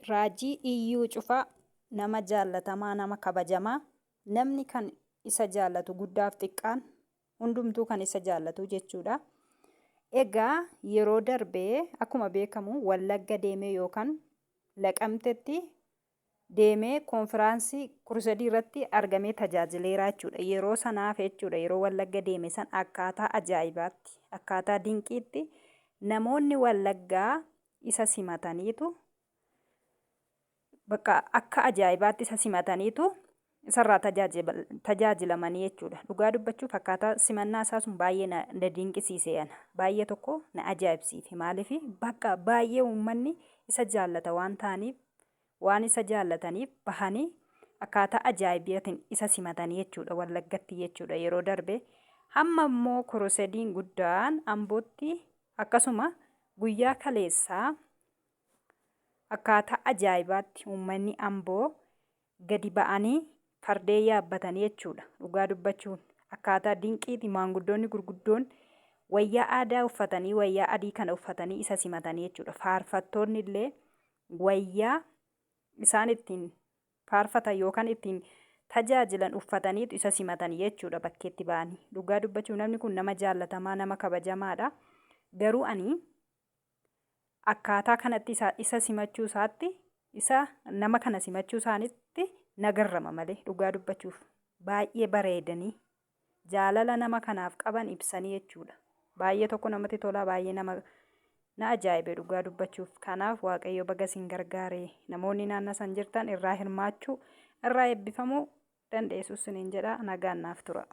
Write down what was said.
Raajii iyyuu cufaa nama jaallatamaa nama kabajamaa namni kan isa jaallatu guddaaf xiqqaan hundumtuu kan isa jaallatu jechuudha. Egaa yeroo darbee akkuma beekamu Wallagga deemee yookaan Laqamtetti deemee konfiraansii kursadii irratti argamee tajaajileera jechuudha. Yeroo sanaaf jechuudha yeroo Wallagga deeme san akkaataa ajaa'ibaatti akkaataa dinqiitti namoonni Wallaggaa isa simataniitu bakka akka ajaa'ibaatti isa simataniitu isarraa tajaajilamanii jechuudha. Dhugaa dubbachuuf akkaataa simannaa isaa sun baay'ee na dinqisiise ana. Baay'ee tokko na ajaa'ibsiife maaliif bakka baay'ee uummanni isa jaallata waan ta'aniif waan isa jaallataniif bahanii akkaataa ajaa'ibaatiin isa simatanii jechuudha Wallaggatti jechuudha yeroo darbe. Hamma immoo kurusediin guddaan Ambootti akkasuma guyyaa kaleessaa akkaataa ajaa'ibaatti uummanni Amboo gadi ba'anii fardeen yaabbatanii jechuudha. Dhugaa dubbachuun akkaataa dinqiiti maanguddoonni gurguddoon wayyaa aadaa uffatanii wayyaa adii kana uffatanii isa simatanii jechuudha. Faarfattoonni illee wayyaa isaan ittiin faarfatan yookaan ittiin tajaajilan uffataniitu isa simatanii jechuudha bakkeetti ba'anii. Dhugaa dubbachuun namni kun nama jaallatamaa nama kabajamaadha. Garuu ani akkaataa kanatti isa simachuu isaatti isa nama kana simachuu isaanitti nagarrama malee dhugaa dubbachuuf baay'ee bareedanii jaalala nama kanaaf qaban ibsanii jechuudha. Baay'ee tokko namatti tola baay'ee na ajaa'ibe dhugaa dubbachuuf. Kanaaf Waaqayyo baga isin gargaare namoonni naannoo san jirtan irraa hirmaachuu irraa eebbifamuu dandeessu isiniin jedha nagaan naaf tura.